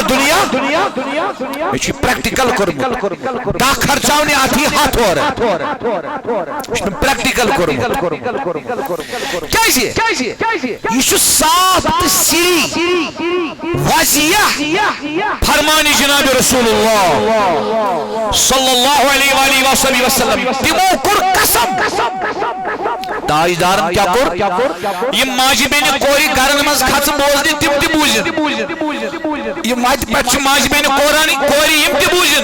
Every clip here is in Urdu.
دنیا یہ پریکٹیکل کرمت دا خرچاونی آتی ہاتھ ہو رہا پریکٹیکل کرمت یہ صاف سری واضح فرمانی جناب رسول اللہ صلی اللہ علیہ وآلہ وسلم تمو کر قسم تاجدارن کیا کر یہ ماجی بین کوری گرن مز کھچ بوزنی تم تہ بوزن یہ مات پچ ماجی بین کورانی کوری یم تہ بوزن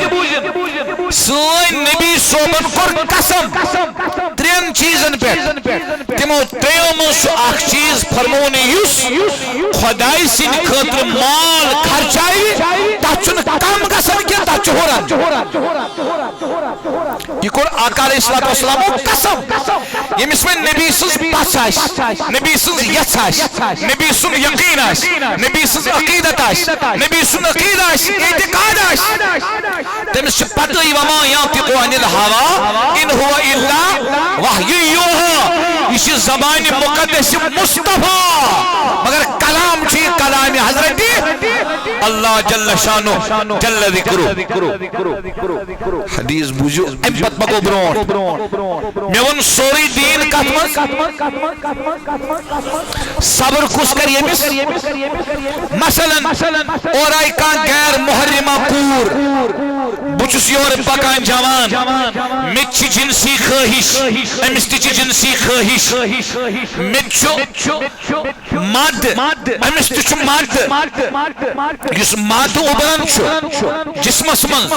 سوئے نبی صوبن کر قسم ترین چیزن پہ تمو تریو من سو اخ چیز فرمونی یس خدای سن خاطر مال خرچائی تچن کم گسن کی تچ ہوران یہ کور آقا علیہ الصلوۃ والسلام قسم یمس میں نبی سز پاس نبی سز یچ نبی سن یقین نبی سز عقیدت نبی سن عقیدہ اعتقاد تمس پتہ وما ينطق عن الهوى ان هو الا وحی یوحى یہ زبان مقدس مصطفیٰ مگر کلام چھ کلام حضرت اللہ جل شانو جل ذکرو حدیث بوجو امپت مگو برون میں ون سوری دین کتمت صبر کس کر یمس مثلا اور آئی کان غیر محرمہ کور بچس یور پکان جوان مت چھ جنسی خواہش امس تہ چھ جنسی خواہش مت چھ مد امس تہ چھ مد یس مد ابان چھ جسمس من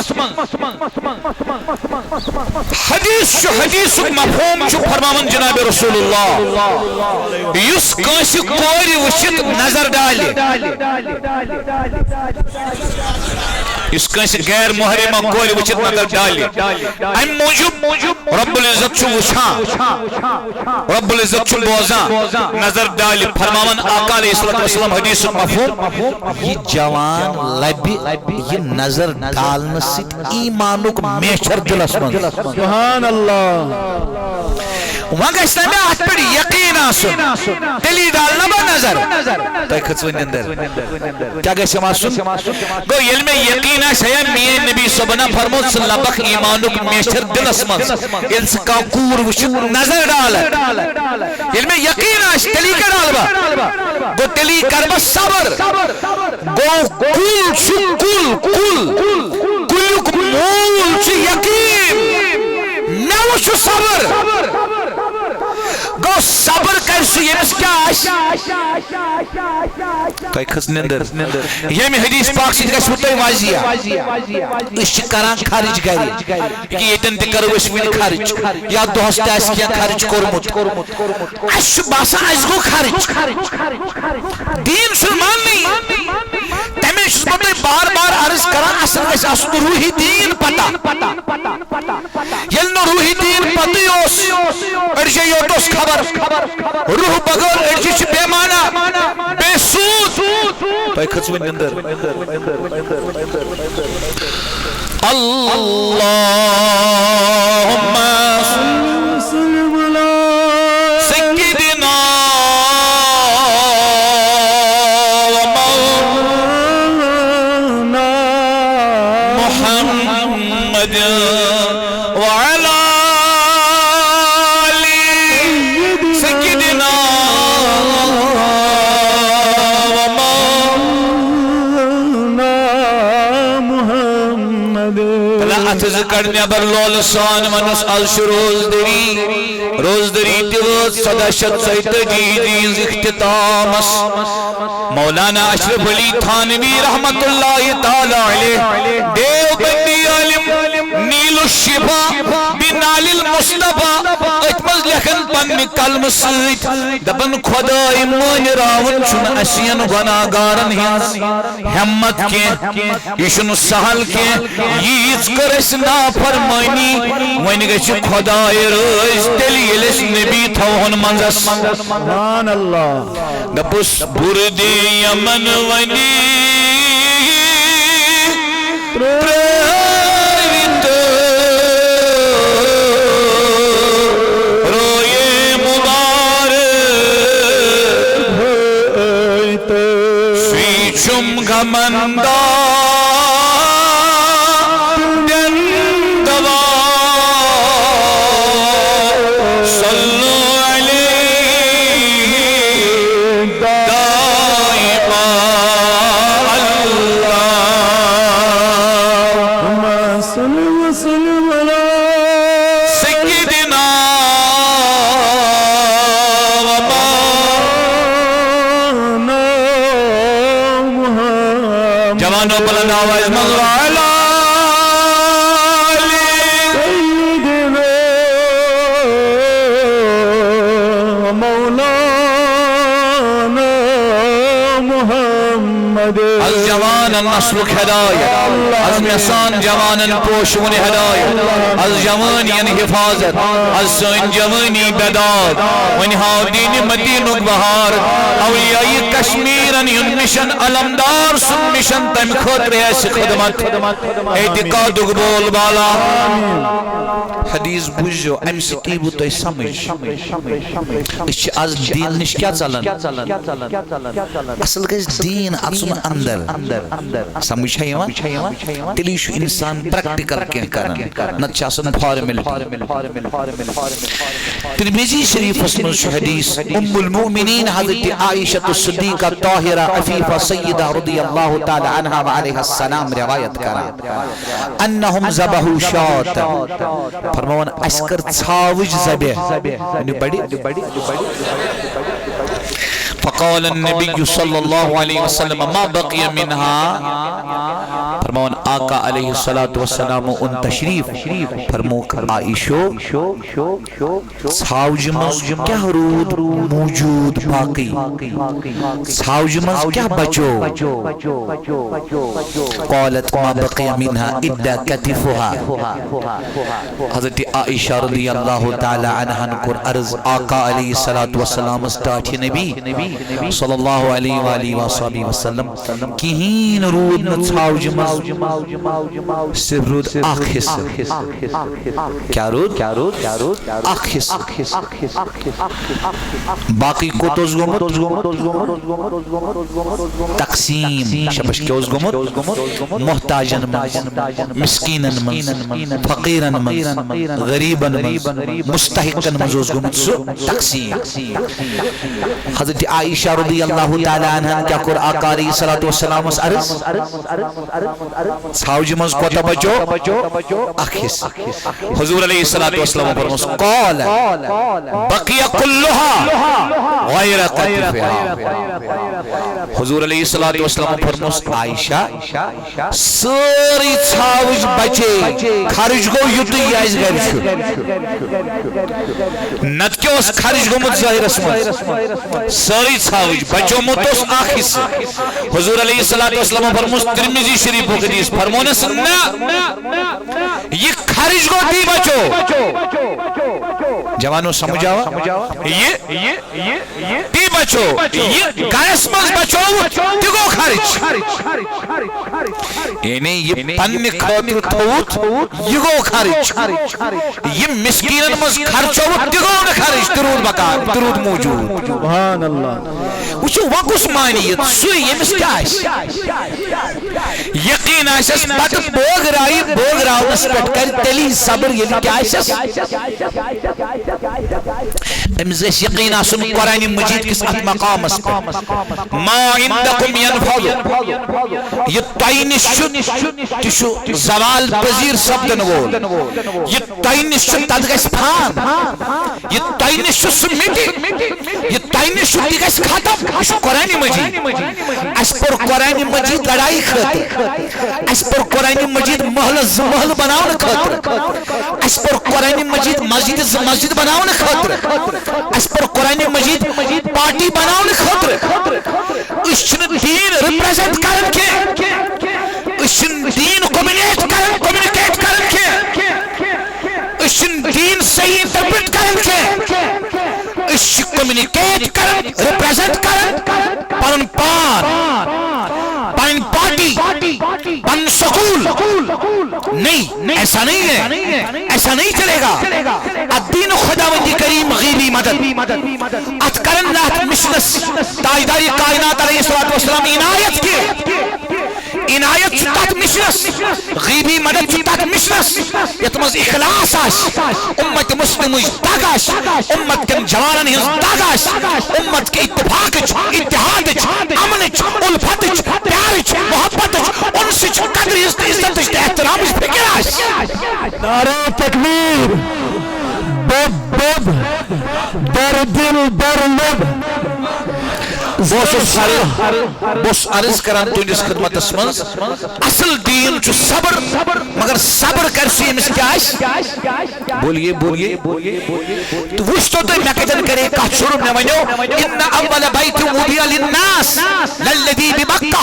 حدیث مفہوم چھ فرماون جناب رسول اللہ یس کانسی کوری وچھت نظر ڈالی اس کانسی غیر محرمہ کوری وچھت نظر ڈالی ام موجب رب العزت چھ وچھان رب العزت چھ بوزان نظر ڈالی فرماون آقا علیہ السلام حدیث مفہوم یہ جوان لبی یہ نظر ڈالنے سے ایمانک میچر دلس من سبحان اللہ وہاں گشتا میں آت پر یقین آسن تلی ڈالنا با نظر تو ایک خطوین اندر کیا گشتا ماسن گو علم یقین آس ہے میں نبی صبنا فرمود صلی اللہ بخ ایمانک میشر دل اسمن انس کا کور وشد نظر ڈالا علم یقین آس تلی کا ڈالبا گو تلی کربا صبر گو کل چو کل مول چو یقین نو چو صبر گو صبر کر سو یمس کیا آش تو ایک خس نندر یمی حدیث پاک سے گشت ہوتا ہے واضح اس کران خارج گری کہ یہ تن تکر وشوین خارج یا دو ہستے اس کیا خارج کرمت اس باسا اس کو خارج دین سلمان نہیں تمیش بطے بار بار عرض کران اصل اس اصل روحی دین پتا یلن روحی دین پتی اس ارشے یوٹوس خبر روح بغیر ارشے چھ بے مانا بے سود تو ایک خطوین اندر اللہم سیدنا ومولانا محمد وعلى ذکر نیبر لولسان منس الش روزدری تیوت صداشت سیت جیدیز اختتامس مولانا اشرف علی تھانوی رحمت اللہ تعالی علیہ دیو بندی علم نیل الشفا بنال المصطفى اتمز لکھن پن کلم سیت دبن خدای من راون چون اسین گناگارن ہنس ہمت کے یشن سہل کے ییز کرس نا فرمانی وین گچ خدای رز تیلی یلس نبی تھون منزس سبحان اللہ دپس بردی یمن ونی پرویت روئے مبارک سویچ شم گمندہ دندوا صلو علیہ دائما اللہم صلی وسلم علی سیدنا جوانوں بلند آواز مغرا علی سیدنا مولانا محمد الجوان النسلک ہدایت از نسان جوانن پوشون ہدایت از جوانین حفاظت از سن جوانی بداد ونہاو دین مدینک بہار اولیائی کشمیرن ینمشن علمدار سنمشن تم خطر ایسی خدمت اعتقاد بول بالا حدیث بوجھو ام سکیبو تو سمجھ اس از دین نش کیا چلن اصل گز دین اصل اندر سمجھ ہے یوان تیلی شو انسان پریکٹیکل کیا کرن نت چاسن فارمل ترمذی شریف اسم حدیث ام المؤمنین حضرت عائشہ الصدیقہ طاہرہ عفیفہ سیدہ رضی اللہ تعالی عنہ وعلیہ السلام روایت کرا انہم ذبحوا شاة فرمون اسکر ژھاوج ذبح یعنی بڑی فقال النبي صلى الله عليه وسلم ما بقي منها فرمون آقا علیہ الصلاة والسلام ان تشریف فرموک عائشو ژھاوج مز کیا رود موجود باقی ژھاوج مز کیا بچو قالت ما بقي منها الا كتفها حضرت عائشہ رضی اللہ تعالی عنہ کر عرض آقا علیہ الصلاة والسلام استاٹھ نبی صلی اللہ علیہ وآلہ وآلہ وسلم کہین رود نتھاوج مز صرف رود آخ حصہ کیا رود آخ حصہ باقی کو توز گمت تقسیم شبش کے اوز گمت محتاجن مز مسکینن مز فقیرن مز غریبن مز مستحقن مز اوز گمت سو تقسیم حضرت عائشہ رضی اللہ تعالی عنہ کیا کر آقا علیہ السلام اس عرض ژھاوج مز کوتا بچو اخیس حضور علیہ السلام فرموس قال بقی کلها غیر قطفها حضور علیہ السلام فرموس عائشہ ساری ژھاوج بچے خرج گو یوت یاز گھر چھ نت کیا اس خرج گومت ظاہر اسمت ساری ژھاوج بچو متوس آخیس حضور علیہ السلام فرموس ترمذی شریف و حدیث فرمونس نا یہ خرج گو تی بچو جوانو سمجھ آوا یہ تی بچو یہ گائس مز بچو تی گو خرج یعنی یہ پن خاطر تھوت یہ گو خرج یہ مسکینن مز خرچو تی گو خرج درود بکا درود موجود سبحان اللہ وچو وکس مانیت سوئی یمس کیا آئیس یقین آئیس بٹ بوگ راؤنس پٹ کر تلی صبر یلی کیا آئیس امزیس یقین آسن قرآن مجید کس ات مقام اس پر ما عندکم ینفض یہ تائنش تشو زوال پذیر سبدن وول یہ تائنش تدگس پھان یہ تائنش سمیتی یہ تائنش تدگس ختم اس قرآن مجید اس پر قرآن مجید لڑائی خطر اس پر قرآن مجید محل بناؤن خطر اس پر قرآن مجید مسجد بناؤن خطر اس پر قرآن مجید پارٹی بناؤن خطر اس دین ریپریزنٹ کرن کے اس دین کمیونیکیٹ کرن کے اس دین صحیح انٹرپریٹ کرن کے اس کمیونیکیٹ کرن ریپریزنٹ کرن پن پان پن پارٹی پن سکول نہیں، ایسا نہیں ہے، ایسا نہیں چلے گا. الدین خداوندی کریم غیبی مدد اتکرنات مشنس تاجداری کائنات علیہ السلام عنایت کی عنایت چھتات مشنس غیبی مدد چھتات مشنس یتمز اخلاص آش امت مسلم داگاش امت کن جوانن ہز داگاش امت کے اتفاقچ اتحادچ امنچ الفتچ پیارچ محبتچ انسچ قدرچ عزتچ احترامچ فکراش. نعرہ تکبیر بب بب در دل در لب. بس عرض کران تہندس خدمتس من اصل دین چھ صبر مگر صبر کر سی امس کیا بولیے بولیے تو وش تو مے کتن کرے کت شروع مے ونیو ان اول بیت وضع للناس للذی بمکہ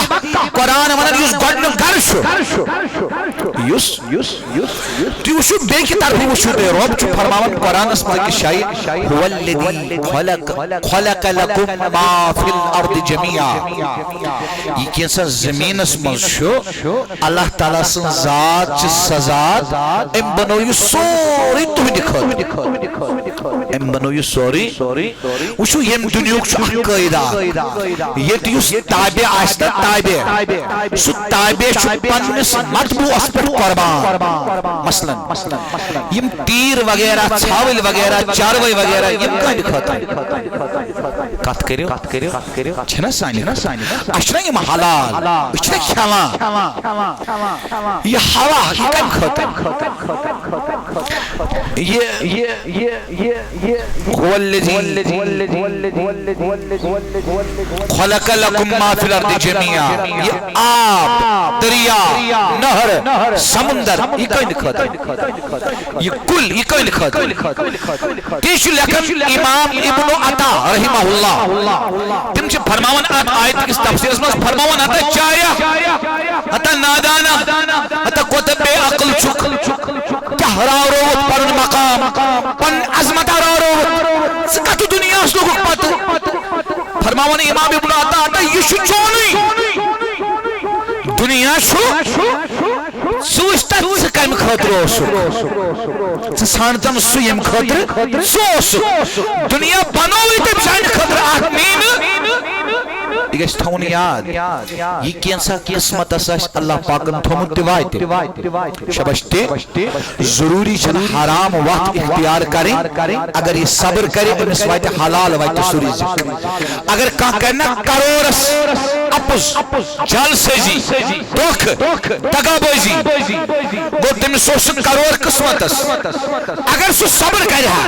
قرآن ونان یس گڈن گر تو وشو بے کی طرف وشو بے رب چھ فرماون قرآن اس ملک شاید هو الذی خلق لکم ما فی الارض جميعا. یہ کیسا زمین اس منشو اللہ تعالیٰ سن ذات چھ سزاد ام بنو یہ سوری تو دکھو ام بنو یہ سوری وشو یم دنیوک چھ عقیدہ یہ تیوس تابع آشتا تابع سو تابع چھ پنس مطبوع اس پر قربان مثلا یم تیر وغیرہ چھاول وغیرہ چاروئی وغیرہ یم کہاں دکھاتا کت کریو چھنا سانی اشنا یم حلال اشنا کھانا یہ ہوا یہ کم کھاتا هو الذی خلق لکم ما فی الارض جميعا. یہ آب دریا نہر سمندر یہ کہیں دکھاتا یہ کل یہ کہیں دکھاتا تیشو لکن امام ابن عطا رحمہ اللہ تم چھ فرماون آیت کس تفسیر اس میں فرماون ہتا چایا ہتا نادانا ہتا کوتب بے عقل چک کیا راو روت پرن مقام پن عظمت راو روت سکتو دنیا اس لوگوں پتو فرماون امام ابن عطا ہتا یہ شو چونی دنیا شو سوشتا سکم خطر سو سانتم سویم خطر سو دنیا بنوی تب سان خطر آتمین یہ تھون یاد یہ کینسا قسمت اساس اللہ پاکن تھومت دیوائے شبشتے ضروری چھن حرام وقت اختیار کریں اگر یہ صبر کریں انس وائٹ حلال وائٹ سوری ذکر اگر کہاں کرنا کرورس اپس جل سیزی دوکھ تگا بوزی گو تم سوسن کرور قسمتس اگر سو صبر کریا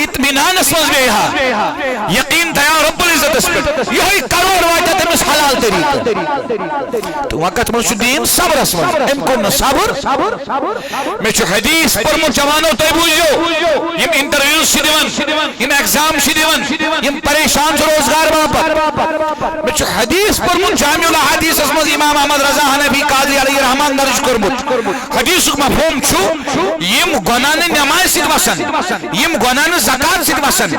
اطمینان اسمز بیہا یقین دیا رب العزت اس پر یہی کرور وائدہ تمس حلال طریقہ تو وقت من شدین صبر اسمز ام کن صبر میں چھو حدیث پر من جوانو تو بوجھو یم انٹرویوز شدیون یم ایگزام شدیون یم پریشان جو روزگار باپر میں چھو حدیث پر من جامع الحدیث اسمز امام احمد رضا حنفی قاضی علیہ رحمان درج کرمت حدیث مفہوم چھو یم گناہ نماز سید وسن یم گناہ زکات سید وسن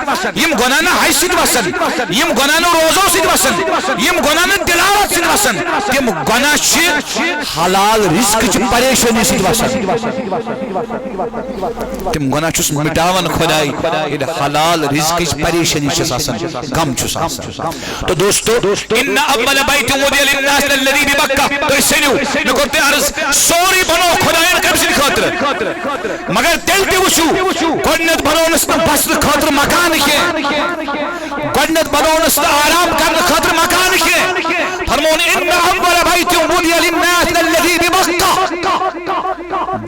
یم گناہ حج سید وسن یم گناہ روزو سید وسن یم گناہ تلاوت سید وسن تم گناہ چھ حلال رزق چھ پریشانی سید وسن تم گناہ چھ مٹاون خدائی یہ حلال رزق چھ پریشانی چھ وسن غم چھ وسن. تو دوستو ان اول بیت وضع للناس الذی بمکہ تو سنو نکرتے عرض سوری بنو خدایان کم سے خاطر مگر تیل تے وشو گڈنت بنونس بس خاطر مکان کے گڈنت بنونس آرام کرنے خاطر مکان کے فرمون ان اول بیت وضع للناس الذی بمکہ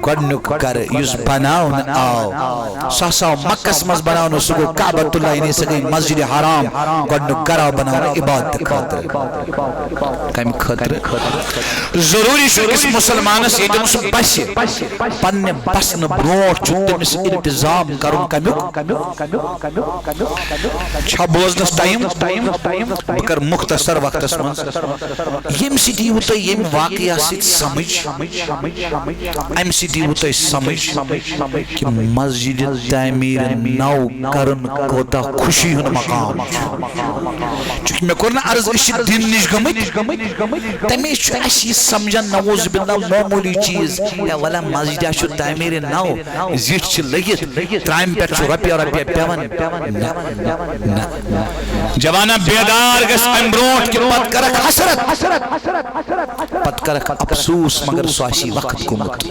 گڈنک کر یس بناون آو ساسا مکس مز بناون سگو کعبۃ اللہ نے سگی مسجد حرام گڈنک کرا بناون عبادت خاطر کم خاطر ضروری شو کس مسلمان سے تمس بس پنہ بسن بروٹ تمس التزام کرن چھا بوزنس ٹائم بکر مختصر وقت یم سٹی ہوتا یم واقعہ سیت سمجھ ام سٹی سۭتی وٕ تۄہہِ سمجھ کہ مسجد تعمیٖر نو کرن کوتاہ خوشی ہُنٛد مقام چھُ چونکہ مےٚ کوٚر نہ عرض أسۍ چھِ دِن نِش گٔمٕتۍ تمے چھُ اَسہِ یہِ سمجھان نعوذ باللہ معموٗلی چیٖز ہے وَلہ مسجدہ چھُ تعمیٖر نو زِٹھۍ چھِ لٔگِتھ ترامہِ پٮ۪ٹھ چھُ رۄپیہ رۄپیہ پیوان نہ جوانا بیدار گژھِ اَمہِ برونٛٹھ کہِ پتہٕ کرکھ حسرت پتہٕ کرکھ افسوس مگر سُہ آسی وقت گوٚمُت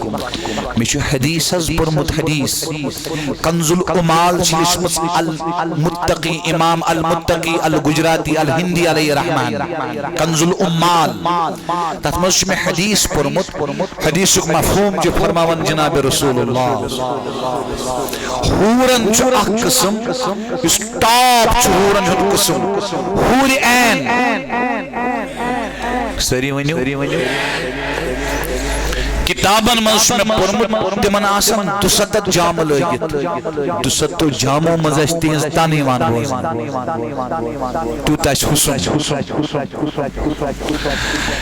مےٚ چھُ حدیث حظ پوٚرمُت حدیث کنز العمال چھِ لیچھمٕژ المتقی امام المتقی الگجراتی الہندی علیہ رحمان کنز العمال تتھ منٛز چھُ مےٚ حدیث پوٚرمُت حدیثُک مفہوم چھُ فرماوان جناب رسول اللہ حورن چھُ اکھ قسم یُس ٹاپ چھُ حورن ہُنٛد قسم حور عین سٲری ؤنِو کتابن منٛز چھُ مےٚ پوٚرمُت تِمن آسان 270 جامہٕ لٲگِتھ 270 جامو منٛز ٲسۍ تِہنٛز تن یِوان بوزنہٕ تیوٗتاہ چھُ حُسن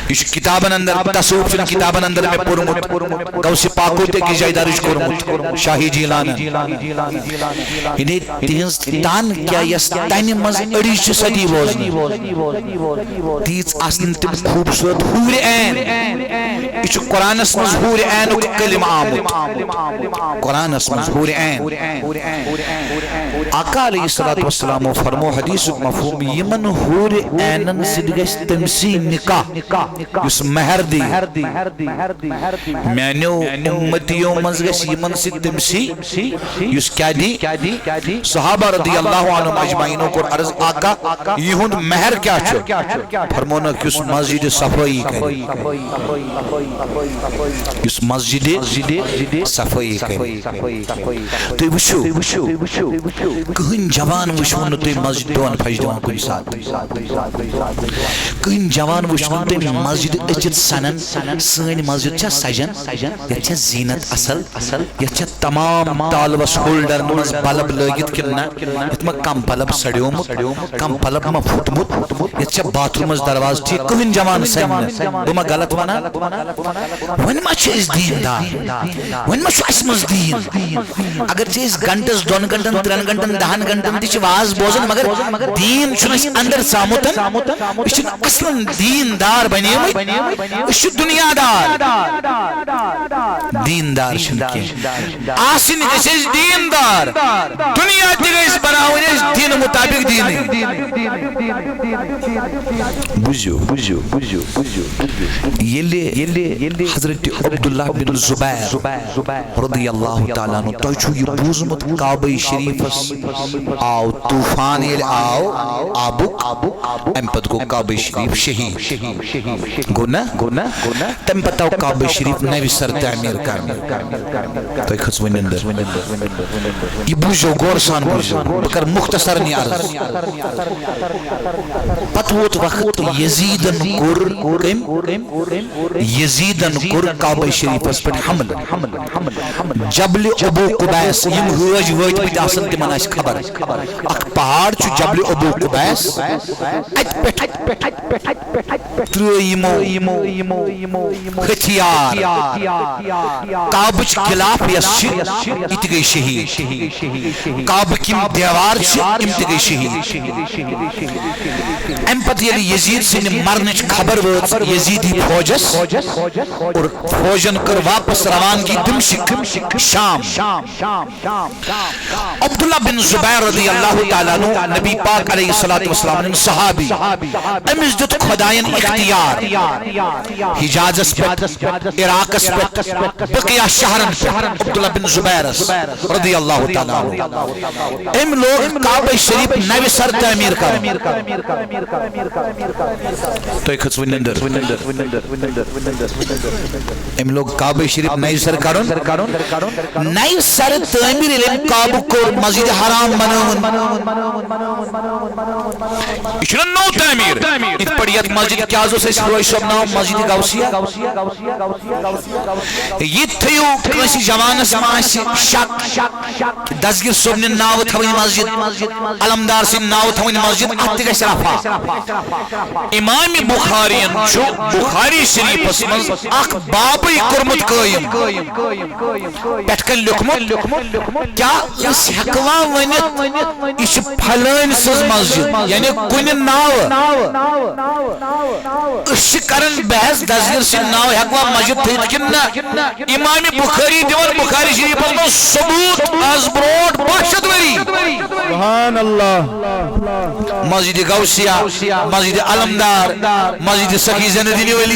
یہِ چھُ کتابن اندر تصوف چھُنہٕ کتابن اندر مےٚ پوٚرمُت غوثِ پاکو تہِ أکِس جایہِ درٕج کوٚرمُت شاہی جیلانن یعنی تِہنٛز تن کیٛاہ یۄس تنہِ منٛز أڑِج چھِ ستی بوزنہٕ تیٖژ آسن تِم خوٗبصوٗرت حوٗرِ عین یہِ چھُ قرآنس منٛز حور عینُک کلمہ آمُت قرآنس منٛز حور عین آقا علیہ الصلوۃ والسلام فرمو حدیثُک مفہوم یمن حور عینن سۭتۍ گژھِ تٔمسٕے نکاح یُس مہر دی میانیو اُمتیو منٛز گژھِ یمن سۭتۍ تٔمسٕے یُس کیاہ دی صحابہ رضی اللہ عنہم اجمعینو کوٚر عرض آقا یِہُنٛد مہر کیاہ چھُ فرمونکھ یُس مسجد صفٲیی کرِ یُس مسجد صفٲیی کرِ تُہۍ وٕچھِو کٕہٕنۍ جوان وٕچھوٕ نہٕ تُہۍ مسجد دۄن پھش دِوان کُنہِ ساتہٕ کٕہٕنۍ جوان وٕچھوٕ نہٕ تُہۍ مسجد أژِتھ سنان سٲنۍ مسجد چھا سجان یتھ چھا زیٖنت اصل یتھ چھا تمام تالوس ہولڈرن منٛز بلب لٲگِتھ کِنہٕ نہ یتھ ما کم بلب سڑیومُت کم بلب ما پھُٹمُت یتھ چھا باتھ روٗمس دروازٕ ٹھیٖک کٕہٕنۍ جوان سنہِ نہٕ بہٕ ما غلط ونان وۄنۍ ما چھِ أسۍ دیٖندار وۄنۍ ما چھُ اَسہِ منٛز دیٖن اگر چھِ أسۍ گنٹس 2 گنٹن 3 گنٹن 10 گنٹن تہِ چھِ واز بوزان مگر دیٖن چھُنہٕ اَسہِ اندر ژامُت أسۍ چھِنہٕ اصلن دیٖندار بنیمٕتۍ أسۍ چھِ دُنیا دار دیٖندار چھِنہٕ کینٛہہ آسٕنۍ گژھِ أسۍ دیٖندار دُنیا تہِ گژھِ بناوٕنۍ أسۍ دینہٕ مُطابق دیٖنٕے بوٗزِو ییٚلہِ حضرت عبداللہ بن زبیر رضی اللہ تعالیٰ عنہ تۄہہِ چھُو یہِ بوٗزمُت کعبہ شریٖفس آو طوٗفان ییٚلہِ آو آبُک اَمہِ پتہٕ گوٚو کعبہ شریٖف شہیٖد گوٚو نہ تمہِ پتہٕ آو کعبہ شریٖف نوِ سر تعمیٖر کرنہٕ تۄہہِ کھٔژوٕ نِندٕر یہِ بوٗزِو غور سان بوٗزِو بہٕ کرٕ مختصرن یہِ عرض پتہٕ ووت وقت یزیٖدن کوٚر کوٚر کعبہ شریٖفس پٮ۪ٹھ حملہٕ جبلِ ابو قبیس یِم حٲج وٲتمٕتۍ آسن تِمن آسہِ خبر اکھ پہاڑ چھُ جبلِ ابو قبیس اتہِ پٮ۪ٹھ ترٛٲے یِمو ہتھیار کعبٕچ خلاف یۄس چھِ یہِ تہِ گٔے شہیٖد کعبٕکۍ یِم دیوار چھِ یِم تہِ گٔے شہیٖد امہِ پتہٕ ییٚلہِ یزیٖد سٕنٛدِ مرنٕچ خبر وٲژ یزیٖدی فوجس اور فوجن کر واپس روانگی دمشق شام عبداللہ بن زبیر رضی اللہ تعالیٰ عنہ نبی پاک علیہ الصلوۃ والسلام صحابی امس دیت خدایان اختیار حجازس پٮ۪ٹھ عراقس پٮ۪ٹھ بقیہ شہرن پٮ۪ٹھ عبداللہ بن زبیر رضی اللہ تعالیٰ عنہ ام لوگ کعبہ شریف نوِ سر تعمیٖر کرن تُہۍ کھٔژوٕ نِندٕر ام لوگ کعبہ شریف نئی سر کرن نئی سر تعمیر کعبہ کور مسجد حرام بنون یہ نو تعمیر ات پڑیت مسجد کیا سے روی صاحب نام مسجد غوثیہ یہ تھیو کنسی جوانس ماسی شک دستگیر صاحب نے ناو تھوین مسجد علمدار سے ناو تھوین مسجد ات گژھِ رفع امام بخاری بخاری شریف مز اخ بابی کورمت قائم پٮ۪ٹھ کَنۍ لیوکھمُت کیا أسۍ ہٮ۪کوا ؤنِتھ یہِ چھِ پھلٲنۍ سٕنٛز مسجد یعنی کُنہِ ناوٕ أسۍ چھِ کران بحث دستگیر سٕنٛدۍ ناو ہٮ۪کوا مسجد تھٲیِتھ کِنہٕ نہ امام بخاری دِوان بخاری شریفس منٛز ثبوت آز برونٛٹھ 500 ؤری سبحان اللہ مسجد غوثیہ مسجد علمدار مسجد سخی زین الدین ولی